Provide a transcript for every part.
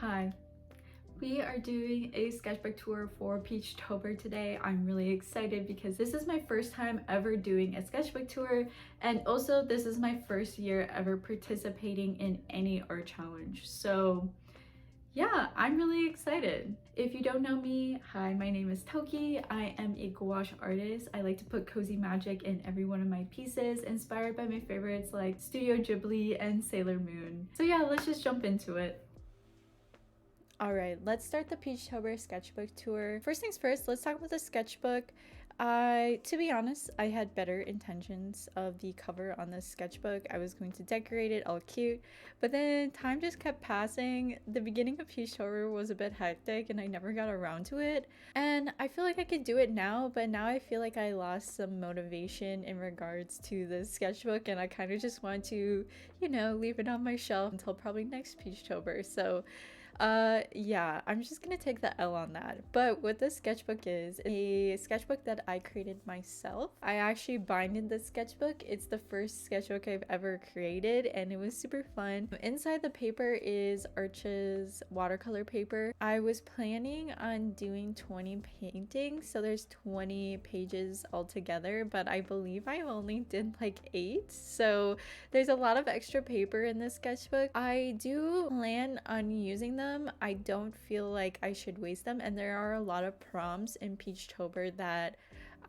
Hi, we are doing a sketchbook tour for Peachtober today. I'm really excited because this is my first time ever doing a sketchbook tour, and also this is my first year ever participating in any art challenge. So yeah, I'm really excited. If you don't know me, hi, my name is Toki. I am a gouache artist. I like to put cozy magic in every one of my pieces, inspired by my favorites like Studio Ghibli and Sailor Moon. So yeah, let's just jump into it. Alright, let's start the Peachtober sketchbook tour. First things first, let's talk about the sketchbook. To be honest, I had better intentions of the cover on this sketchbook. I was going to decorate it all cute, but then time just kept passing. The beginning of Peachtober was a bit hectic and I never got around to it. And I feel like I could do it now, but now I feel like I lost some motivation in regards to the sketchbook and I kind of just want to, leave it on my shelf until probably next Peachtober. So yeah, I'm just gonna take the L on that. But what this sketchbook is a sketchbook that I created myself. I actually binded this sketchbook. It's the first sketchbook I've ever created and it was super fun. Inside the paper is Arch's watercolor paper. I was planning on doing 20 paintings, so there's 20 pages altogether, but I believe I only did like 8, so there's a lot of extra paper in this sketchbook. I do plan on using them. I don't feel like I should waste them, and there are a lot of prompts in Peachtober that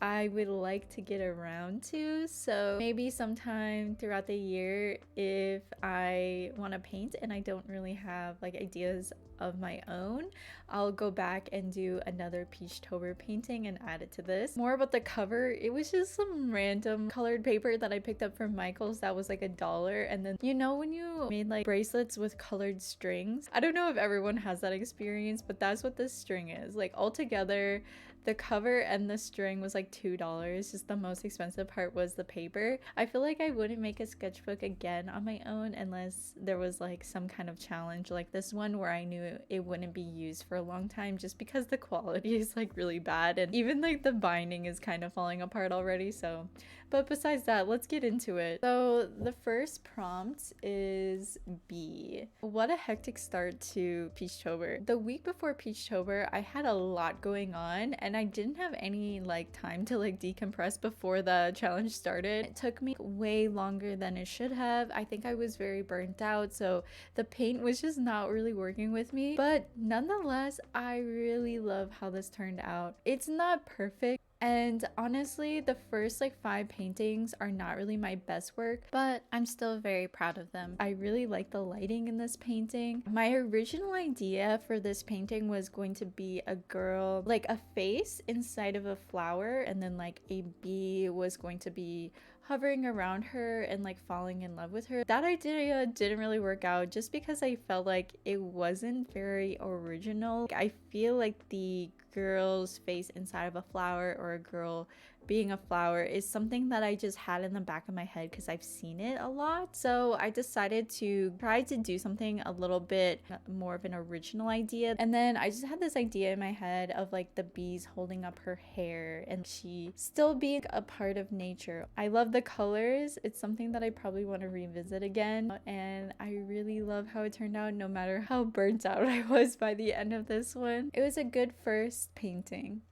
I would like to get around to, so maybe sometime throughout the year if I want to paint and I don't really have like ideas of my own, I'll go back and do another Peachtober painting and add it to this. More about the cover, it was just some random colored paper that I picked up from Michael's that was like $1, and then when you made like bracelets with colored strings, I don't know if everyone has that experience, but that's what this string is. Like altogether the cover and the string was like $2. Just the most expensive part was the paper. I feel like I wouldn't make a sketchbook again on my own unless there was like some kind of challenge like this one where I knew it wouldn't be used for a long time, just because the quality is like really bad and even like the binding is kind of falling apart already. So but besides that, let's get into it. So the first prompt is B. What a hectic start to Peachtober. The week before Peachtober, I had a lot going on and I didn't have any like time to like decompress before the challenge started. It took me way longer than it should have. I think I was very burnt out, so the paint was just not really working with me. But nonetheless, I really love how this turned out. It's not perfect. And honestly, the first like 5 paintings are not really my best work, but I'm still very proud of them. I really like the lighting in this painting. My original idea for this painting was going to be a girl, like a face inside of a flower, and then like a bee was going to be hovering around her and like falling in love with her. That idea didn't really work out just because I felt like it wasn't very original. I feel like the girl's face inside of a flower or a girl being a flower is something that I just had in the back of my head because I've seen it a lot. So I decided to try to do something a little bit more of an original idea. And then I just had this idea in my head of like the bees holding up her hair and she still being a part of nature. I love the colors. It's something that I probably want to revisit again. And I really love how it turned out, no matter how burnt out I was by the end of this one. It was a good first painting.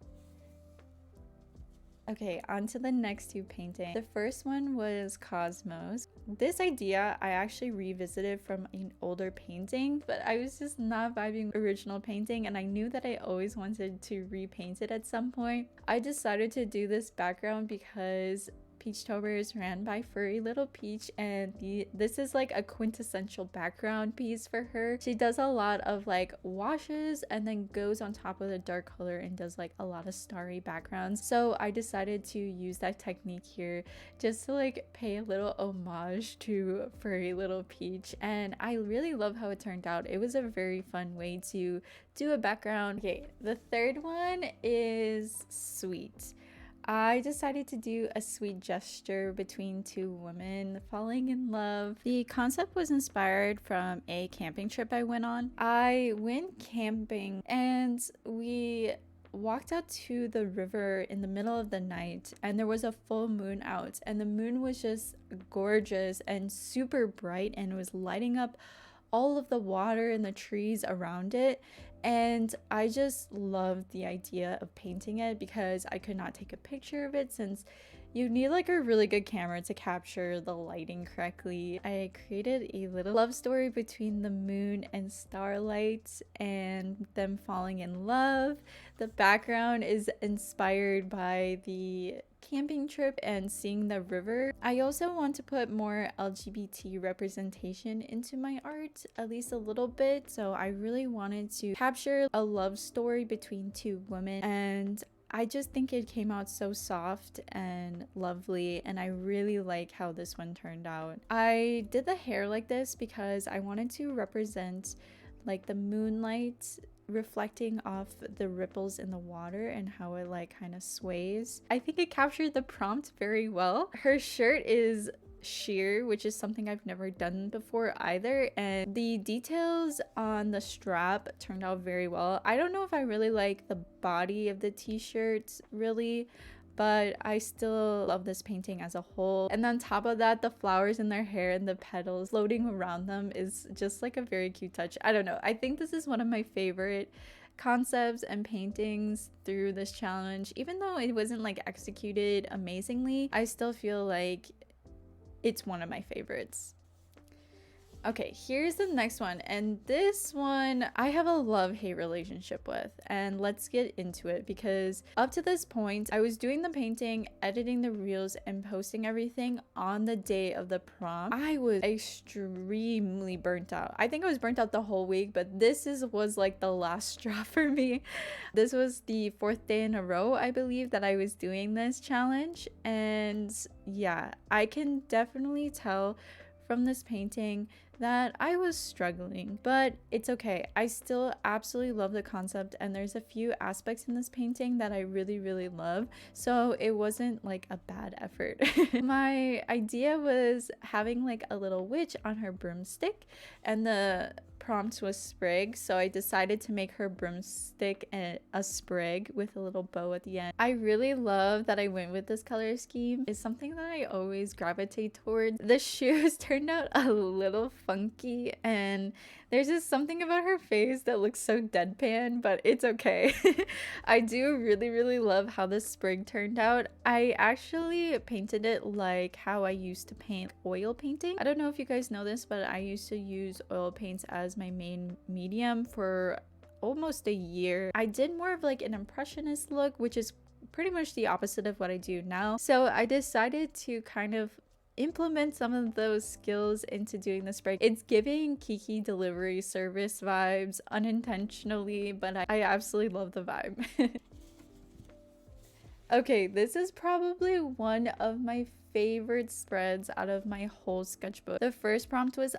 Okay, on to the next 2 paintings. The first one was Cosmos. This idea I actually revisited from an older painting, but I was just not vibing original painting and I knew that I always wanted to repaint it at some point. I decided to do this background because Peachtober is ran by Furry Little Peach, and this is like a quintessential background piece for her. She does a lot of like washes and then goes on top of the dark color and does like a lot of starry backgrounds. So I decided to use that technique here just to like pay a little homage to Furry Little Peach, and I really love how it turned out. It was a very fun way to do a background. Okay, the third one is Sweet. I decided to do a sweet gesture between 2 women falling in love. The concept was inspired from a camping trip I went on. I went camping and we walked out to the river in the middle of the night and there was a full moon out and the moon was just gorgeous and super bright and it was lighting up all of the water and the trees around it. And I just loved the idea of painting it because I could not take a picture of it since you need like a really good camera to capture the lighting correctly. I created a little love story between the moon and starlight and them falling in love. The background is inspired by the camping trip and seeing the river. I also want to put more LGBT representation into my art, at least a little bit. So I really wanted to capture a love story between two women, and I just think it came out so soft and lovely, and I really like how this one turned out. I did the hair like this because I wanted to represent like the moonlight reflecting off the ripples in the water and how it like kind of sways. I think it captured the prompt very well. Her shirt is sheer, which is something I've never done before either, and the details on the strap turned out very well. I don't know if I really like the body of the t-shirt really, but I still love this painting as a whole. And on top of that, the flowers in their hair and the petals floating around them is just like a very cute touch. I don't know, I think this is one of my favorite concepts and paintings through this challenge. Even though it wasn't like executed amazingly, I still feel like it's one of my favorites. Okay, here's the next one, and this one I have a love-hate relationship with, and let's get into it because up to this point I was doing the painting, editing the reels, and posting everything on the day of the prom. I was extremely burnt out. I think I was burnt out the whole week, but was like the last straw for me. This was the 4th day in a row, I believe, that I was doing this challenge, and yeah, I can definitely tell from this painting that I was struggling, but it's okay. I still absolutely love the concept, and there's a few aspects in this painting that I really love, so it wasn't like a bad effort. My idea was having like a little witch on her broomstick, and the prompt was Sprig, so I decided to make her broomstick a sprig with a little bow at the end. I really love that I went with this color scheme. It's something that I always gravitate towards. The shoes turned out a little funky, and there's just something about her face that looks so deadpan, but it's okay. I do really love how the sprig turned out. I actually painted it like how I used to paint oil painting. I don't know if you guys know this, but I used to use oil paints as my main medium for almost a year. I did more of like an impressionist look, which is pretty much the opposite of what I do now. So I decided to kind of implement some of those skills into doing the sprig. It's giving Kiki delivery service vibes unintentionally, but I absolutely love the vibe. Okay, this is probably one of my favorite spreads out of my whole sketchbook. The first prompt was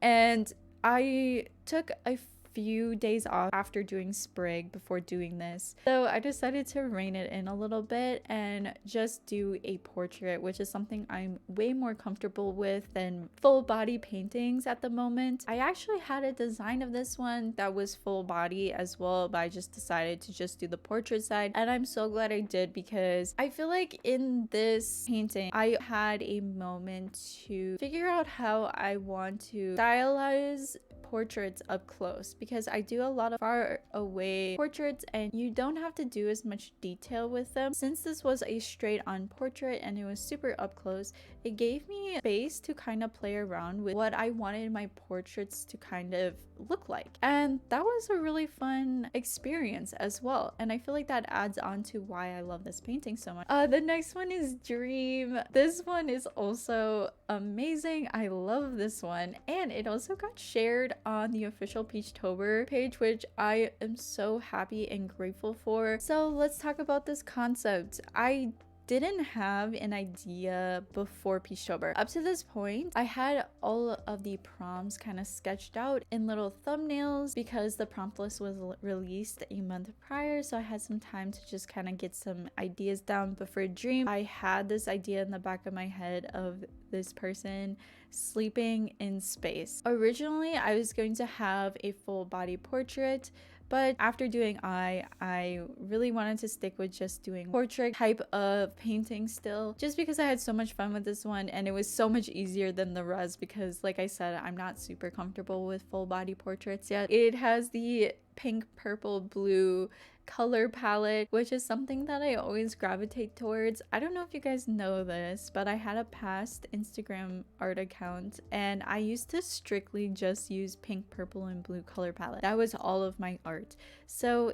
and I took a few days off after doing Sprig before doing this, so I decided to rein it in a little bit and just do a portrait, which is something I'm way more comfortable with than full body paintings at the moment. I actually had a design of this one that was full body as well, but I just decided to just do the portrait side, and I'm so glad I did because I feel like in this painting I had a moment to figure out how I want to stylize portraits up close, because I do a lot of far away portraits and you don't have to do as much detail with them. Since this was a straight on portrait and it was super up close, it gave me space to kind of play around with what I wanted my portraits to kind of look like, and that was a really fun experience as well, and I feel like that adds on to why I love this painting so much. The next one is Dream. This one is also amazing. I love this one, and it also got shared on the official Peachtober page, which I am so happy and grateful for. So let's talk about this concept. I didn't have an idea before Peachtober. Up to this point, I had all of the prompts kind of sketched out in little thumbnails because the prompt list was released a month prior, so I had some time to just kind of get some ideas down. But for Dream, I had this idea in the back of my head of this person sleeping in space. Originally, I was going to have a full body portrait, But after doing eye, I really wanted to stick with just doing portrait type of painting still, just because I had so much fun with this one and it was so much easier than the rest because, like I said, I'm not super comfortable with full body portraits yet. It has the pink, purple, blue color palette, which is something that I always gravitate towards. I don't know if you guys know this, but I had a past Instagram art account and I used to strictly just use pink, purple, and blue color palette. That was all of my art. So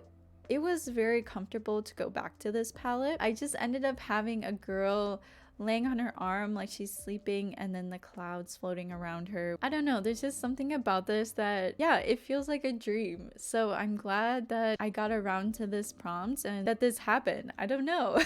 it was very comfortable to go back to this palette. I just ended up having a girl laying on her arm like she's sleeping and then the clouds floating around her. I don't know, there's just something about this that, yeah, it feels like a dream. So I'm glad that I got around to this prompt and that this happened. I don't know.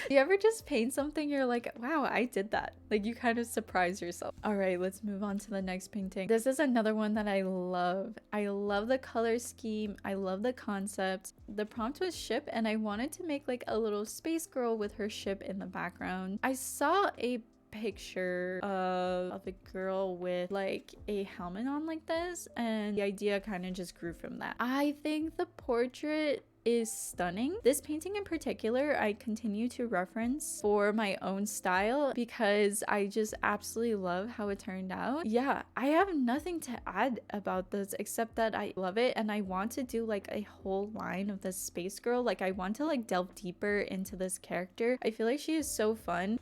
You ever just paint something, you're like, wow, I did that. Like, you kind of surprise yourself. All right, let's move on to the next painting. This is another one that I love. I love the color scheme. I love the concept. The prompt was ship and I wanted to make like a little space girl with her ship in the background. I saw a picture of a girl with like a helmet on like this and the idea kind of just grew from that. I think the portrait is stunning. This painting in particular I continue to reference for my own style because I just absolutely love how it turned out. Yeah, I have nothing to add about this except that I love it and I want to do like a whole line of this space girl. Like, I want to like delve deeper into this character. I feel like she is so fun.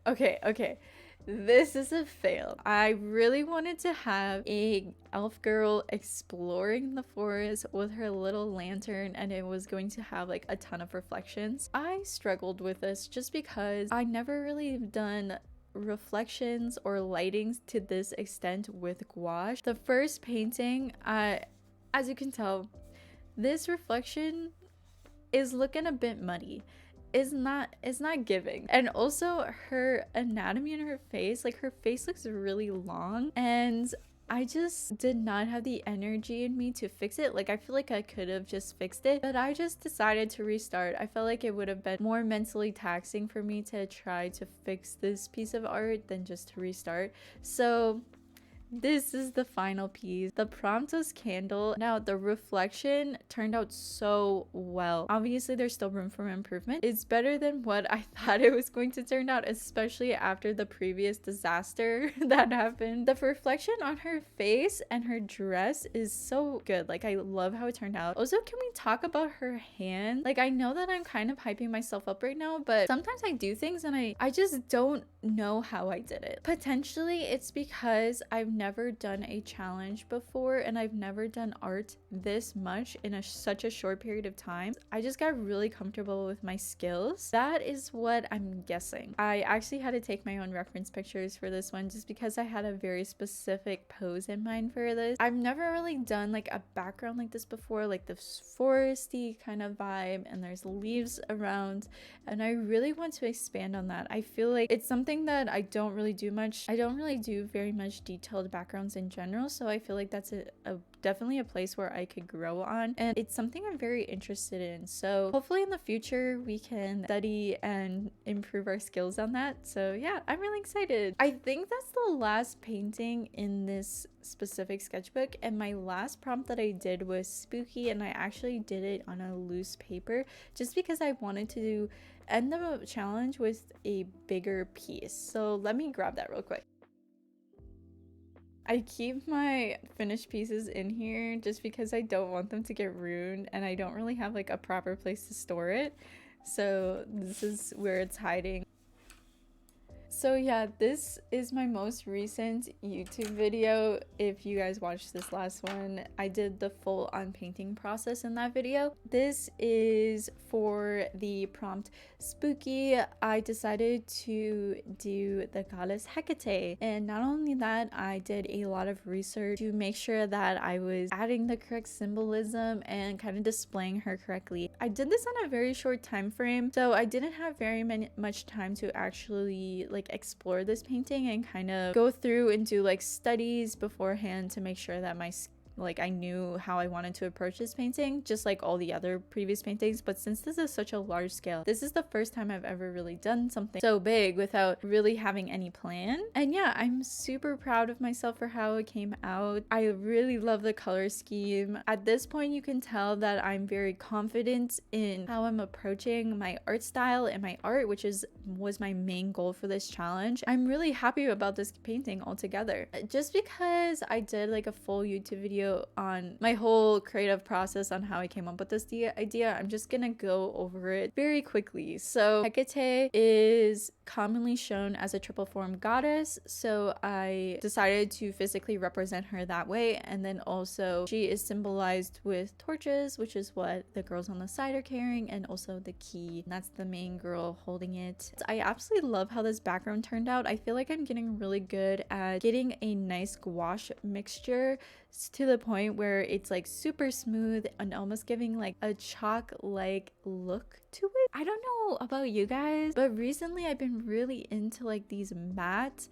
Okay, this is a fail. I really wanted to have a elf girl exploring the forest with her little lantern and it was going to have like a ton of reflections. I struggled with this just because I never really done reflections or lightings to this extent with gouache. The first painting, as you can tell, this reflection is looking a bit muddy. It's not giving. And also her anatomy in her face, like her face looks really long and I just did not have the energy in me to fix it. Like, I feel like I could have just fixed it, but I just decided to restart. I felt like it would have been more mentally taxing for me to try to fix this piece of art than just to restart. So this is the final piece. The prompt was candle. Now the reflection turned out so well. Obviously there's still room for improvement. It's better than what I thought it was going to turn out, especially after the previous disaster that happened. The reflection on her face and her dress is so good. Like, I love how it turned out. Also, can we talk about her hand? Like, I know that I'm kind of hyping myself up right now, but sometimes I do things and I just don't know how I did it. Potentially it's because I've never done a challenge before and I've never done art this much in such a short period of time. I just got really comfortable with my skills. That is what I'm guessing. I actually had to take my own reference pictures for this one just because I had a very specific pose in mind for this. I've never really done like a background like this before, like this foresty kind of vibe and there's leaves around, and I really want to expand on that. I feel like it's something that I don't really do much. I don't really do very much detailed backgrounds in general, so I feel like that's definitely a place where I could grow on, and it's something I'm very interested in. So hopefully in the future we can study and improve our skills on that. So yeah, I'm really excited. I think that's the last painting in this specific sketchbook, and my last prompt that I did was spooky, and I actually did it on a loose paper just because I wanted to end the challenge with a bigger piece. So let me grab that real quick. I keep my finished pieces in here just because I don't want them to get ruined and I don't really have like a proper place to store it. So this is where it's hiding. So yeah, this is my most recent YouTube video. If you guys watched this last one, I did the full on painting process in that video. This is for the prompt spooky. I decided to do the goddess Hecate, and not only that, I did a lot of research to make sure that I was adding the correct symbolism and kind of displaying her correctly. I did this on a very short time frame, so I didn't have much time to actually like explore this painting and kind of go through and do like studies beforehand to make sure that my like I knew how I wanted to approach this painting, just like all the other previous paintings. But since this is such a large scale, this is the first time I've ever really done something so big without really having any plan. And yeah, I'm super proud of myself for how it came out. I really love the color scheme. At this point, you can tell that I'm very confident in how I'm approaching my art style and my art, which was my main goal for this challenge. I'm really happy about this painting altogether. Just because I did like a full YouTube video on my whole creative process on how I came up with this idea, I'm just gonna go over it very quickly. So Hecate is commonly shown as a triple form goddess, so I decided to physically represent her that way. And then also she is symbolized with torches, which is what the girls on the side are carrying, and also the key. That's the main girl holding it. I absolutely love how this background turned out. I feel like I'm getting really good at getting a nice gouache mixture to the point where it's like super smooth and almost giving like a chalk-like look to it. I don't know about you guys, but recently I've been really into like these matte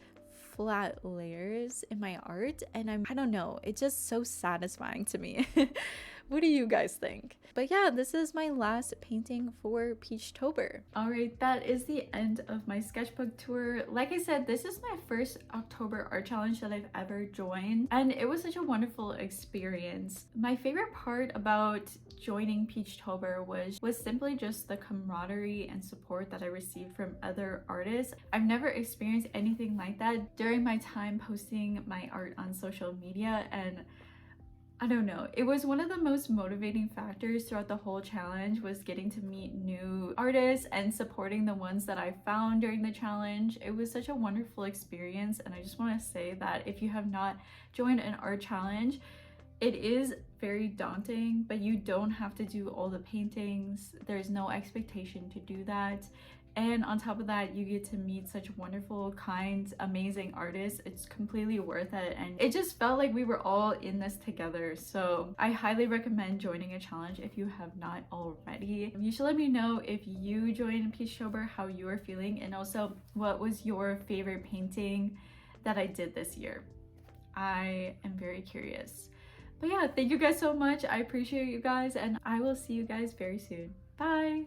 flat layers in my art, and I don't know, it's just so satisfying to me. What do you guys think? But yeah, this is my last painting for Peachtober. Alright, that is the end of my sketchbook tour. Like I said, this is my first October art challenge that I've ever joined, and it was such a wonderful experience. My favorite part about joining Peachtober was simply just the camaraderie and support that I received from other artists. I've never experienced anything like that during my time posting my art on social media, and I don't know, it was one of the most motivating factors throughout the whole challenge, was getting to meet new artists and supporting the ones that I found during the challenge. It was such a wonderful experience, and I just want to say that if you have not joined an art challenge, it is very daunting, but you don't have to do all the paintings. There's no expectation to do that. And on top of that, you get to meet such wonderful, kind, amazing artists. It's completely worth it. And it just felt like we were all in this together. So I highly recommend joining a challenge if you have not already. You should let me know if you joined Peachtober, how you are feeling, and also what was your favorite painting that I did this year. I am very curious. But yeah, thank you guys so much. I appreciate you guys, and I will see you guys very soon. Bye!